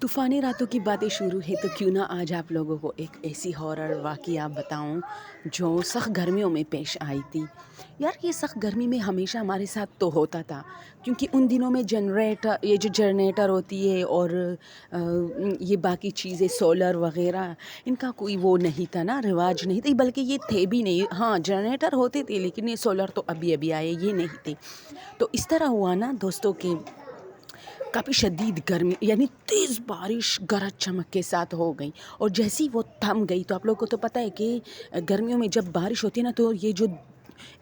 तूफ़ानी रातों की बातें शुरू है तो क्यों ना आज आप लोगों को एक ऐसी हॉरर वाक़या बताऊं जो सख्त गर्मियों में पेश आई थी। यार ये सख्त गर्मी में हमेशा हमारे साथ तो होता था, क्योंकि उन दिनों में ये जो जनरेटर होती है और ये बाकी चीज़ें सोलर वग़ैरह, इनका कोई वो नहीं था ना, रिवाज नहीं थी, बल्कि ये थे भी नहीं। हाँ, जनरेटर होते थे लेकिन ये सोलर तो अभी अभी आए, ये नहीं थे। तो इस तरह हुआ ना दोस्तों कि काफ़ी शदीद गर्मी यानी तेज़ बारिश गरज चमक के साथ हो गई, और जैसे ही वो थम गई तो आप लोगों को तो पता है कि गर्मियों में जब बारिश होती है ना तो ये जो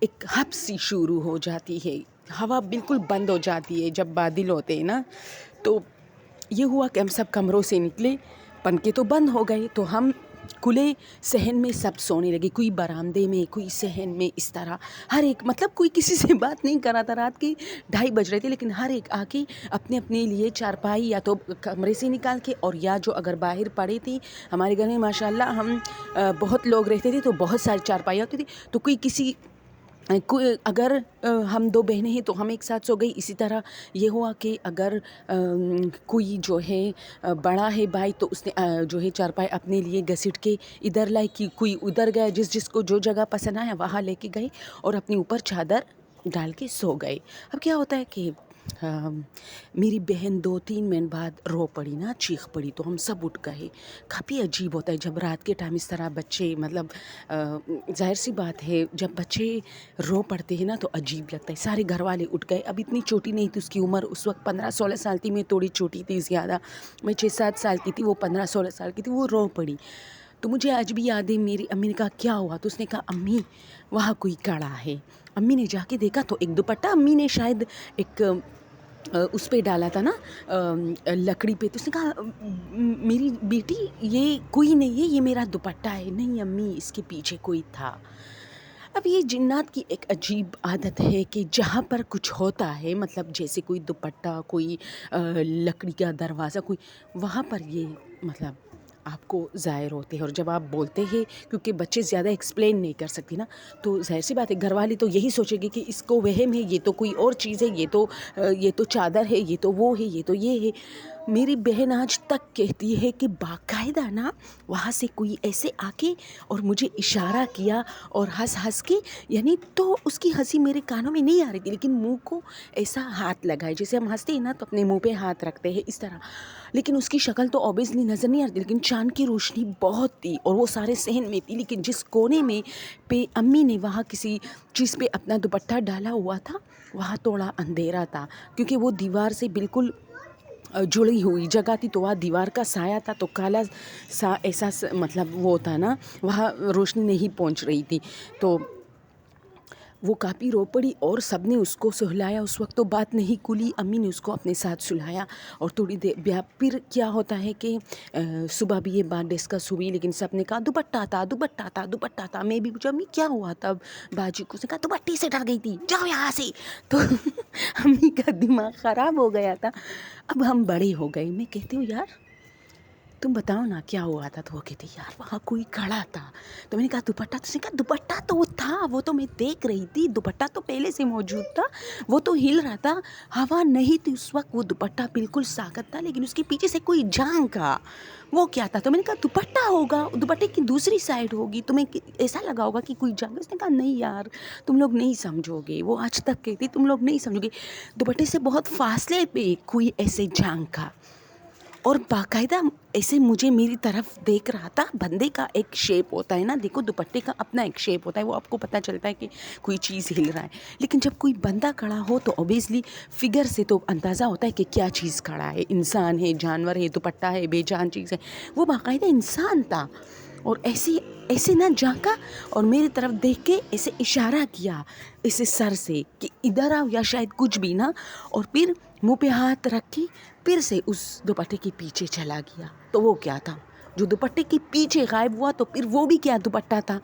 एक हब्स सी शुरू हो जाती है, हवा बिल्कुल बंद हो जाती है जब बादल होते हैं ना। तो ये हुआ कि हम सब कमरों से निकले, पंखे तो बंद हो गए, तो हम खुले सहन में सब सोने लगे, कोई बरामदे में, कोई सहन में, इस तरह हर एक, मतलब कोई किसी से बात नहीं कर रहा था। रात के 2:30 बज रहे थे, लेकिन हर एक आके अपने अपने लिए चारपाई या तो कमरे से निकाल के, और या जो अगर बाहर पड़े थे, हमारे घर में माशाल्लाह हम बहुत लोग रहते थे तो बहुत सारी चारपाई होती थी, तो कोई किसी कोई अगर हम 2 बहनें हैं तो हम एक साथ सो गई। इसी तरह ये हुआ कि अगर कोई जो है बड़ा है भाई तो उसने जो है चारपाई अपने लिए घसीट के इधर लाई, कि कोई उधर गया, जिसको जो जगह पसंद आया वहाँ लेके गए और अपने ऊपर चादर डाल के सो गए। अब क्या होता है कि मेरी बहन 2-3 मिनट बाद रो पड़ी ना, चीख पड़ी, तो हम सब उठ गए। काफ़ी अजीब होता है जब रात के टाइम इस तरह बच्चे, मतलब ज़ाहिर सी बात है जब बच्चे रो पड़ते हैं ना तो अजीब लगता है। सारे घर वाले उठ गए। अब इतनी छोटी नहीं थी उसकी उम्र, उस वक्त 15-16 साल थी, मैं थोड़ी छोटी थी ज़्यादा, मैं 6-7 साल की थी, वो 15-16 साल की थी, वो रो पड़ी। तो मुझे आज भी याद है, मेरी अम्मी ने कहा क्या हुआ, तो उसने कहा अम्मी वहाँ कोई कड़ा है। अम्मी ने जाके देखा तो एक दुपट्टा अम्मी ने शायद एक उस पे डाला था ना, लकड़ी पे, तो उसने कहा मेरी बेटी ये कोई नहीं है, ये मेरा दुपट्टा है। नहीं अम्मी, इसके पीछे कोई था। अब ये जिन्नात की एक अजीब आदत है कि जहाँ पर कुछ होता है, मतलब जैसे कोई दुपट्टा, कोई लकड़ी का दरवाज़ा, कोई वहाँ पर ये मतलब आपको ज़ाहिर होते हैं। और जब आप बोलते हैं, क्योंकि बच्चे ज़्यादा एक्सप्लेन नहीं कर सकते ना, तो ज़ाहिर सी बात है घर वाले तो यही सोचेंगे कि इसको वहम है, ये तो कोई और चीज़ है, ये तो चादर है, ये तो वो है, ये तो ये है। मेरी बहन आज तक कहती है कि बाकायदा ना वहाँ से कोई ऐसे आके और मुझे इशारा किया और हंस हंस के, यानी तो उसकी हंसी मेरे कानों में नहीं आ रही थी, लेकिन मुंह को ऐसा हाथ लगाए, जैसे हम हंसते हैं ना तो अपने मुंह पे हाथ रखते हैं इस तरह। लेकिन उसकी शक्ल तो ऑब्वियसली नज़र नहीं आ रही थी, लेकिन चाँद की रोशनी बहुत थी और वो सारे सहन में थी। लेकिन जिस कोने में पे अम्मी ने वहाँ किसी चीज़ पे अपना दुपट्टा डाला हुआ था, वहाँ थोड़ा अंधेरा था, क्योंकि वो दीवार से बिल्कुल जुड़ी हुई जगह थी, तो वहाँ दीवार का साया था, तो काला सा ऐसा मतलब वो था ना, वहाँ रोशनी नहीं पहुँच रही थी। तो वो काफ़ी रो पड़ी और सब ने उसको सुलाया। उस वक्त तो बात नहीं खुली, अम्मी ने उसको अपने साथ सुलाया और थोड़ी देर फिर क्या होता है कि सुबह भी ये बात डिस्कस हुई, लेकिन सब ने कहा दुपट्टा था, दुपट्टा था, दुपट्टा था। मैं भी पूछा अम्मी क्या हुआ, तब बाजू को उसने कहा दुपट्टे से डर गई थी, जाओ यहाँ से। तो अम्मी का दिमाग ख़राब हो गया था। अब हम बड़े हो गए, मैं कहती हूँ यार तुम बताओ ना क्या हुआ था, तो वो कहती यार वहाँ कोई खड़ा था। तो मैंने कहा दुपट्टा, तो उसने कहा दुपट्टा तो वो था, वो तो मैं देख रही थी, दुपट्टा तो पहले से मौजूद था, वो तो हिल रहा था, हवा नहीं थी उस वक्त, वो दुपट्टा बिल्कुल साकत था, लेकिन उसके पीछे से कोई जान का वो क्या था। तो मैंने कहा दुपट्टा होगा, दुपट्टे की दूसरी साइड होगी, तुम्हें ऐसा लगा होगा कि कोई जान। उसने कहा नहीं यार तुम लोग नहीं समझोगे, वो आज तक कहती तुम लोग नहीं समझोगे, दुपट्टे से बहुत फासले पे कोई ऐसे जान का, और बाकायदा ऐसे मुझे मेरी तरफ देख रहा था। बंदे का एक शेप होता है ना, देखो दुपट्टे का अपना एक शेप होता है, वो आपको पता चलता है कि कोई चीज़ हिल रहा है, लेकिन जब कोई बंदा खड़ा हो तो ऑब्वियसली फिगर से तो अंदाज़ा होता है कि क्या चीज़ खड़ा है, इंसान है, जानवर है, दुपट्टा है, बेजान चीज़ है। वो बाकायदा इंसान था और ऐसे ऐसे ना झांका और मेरी तरफ देख के ऐसे इशारा किया ऐसे सर से कि इधर आओ या शायद कुछ भी ना, और फिर मुंह पे हाथ रख के फिर से उस दुपट्टे के पीछे चला गया। तो वो क्या था जो दुपट्टे के पीछे गायब हुआ, तो फिर वो भी क्या दुपट्टा था।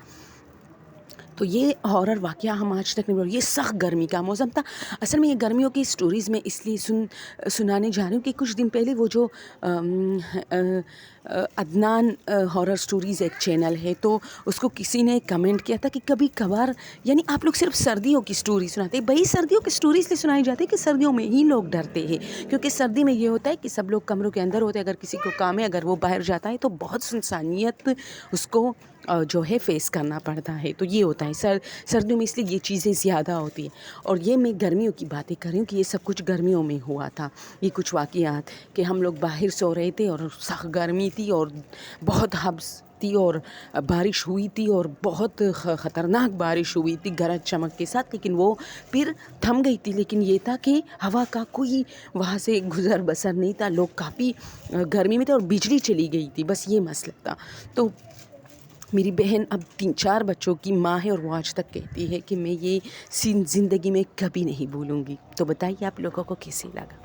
تو یہ ہارر واقعہ ہم آج تک نہیں بول. یہ سخت گرمی کا موسم تھا. اصل میں یہ گرمیوں کی اسٹوریز میں اس لیے سنانے جا رہی ہوں کہ کچھ دن پہلے وہ جو عدنان ہارر اسٹوریز ایک چینل ہے، تو اس کو کسی نے کمنٹ کیا تھا کہ کبھی کبھار یعنی آپ لوگ صرف سردیوں کی اسٹوری سناتے ہیں. بھائی سردیوں کی اسٹوری اس لیے سنائی جاتی ہے کہ سردیوں میں ہی لوگ ڈرتے ہیں، کیونکہ سردی میں یہ ہوتا ہے کہ سب لوگ کمروں کے اندر ہوتے ہیں. اگر کسی کو کام ہے، اگر وہ باہر جاتا ہے تو بہت سنسانیت اس کو جو ہے فیس کرنا پڑتا ہے. تو یہ ہوتا ہے سردیوں میں، اس لیے یہ چیزیں زیادہ ہوتی ہیں. اور یہ میں گرمیوں کی باتیں کر رہی ہوں کہ یہ سب کچھ گرمیوں میں ہوا تھا. یہ کچھ واقعات کہ ہم لوگ باہر سو رہے تھے اور سخت گرمی تھی اور بہت حبس تھی اور بارش ہوئی تھی اور بہت خطرناک بارش ہوئی تھی گرج چمک کے ساتھ، لیکن وہ پھر تھم گئی تھی. لیکن یہ تھا کہ ہوا کا کوئی وہاں سے گزر بسر نہیں تھا، لوگ کافی گرمی میں تھے اور بجلی چلی گئی تھی، بس یہ مسئلہ تھا. تو میری بہن اب 3-4 بچوں کی ماں ہے اور وہ آج تک کہتی ہے کہ میں یہ سین زندگی میں کبھی نہیں بھولوں گی. تو بتائیے آپ لوگوں کو کیسے لگا؟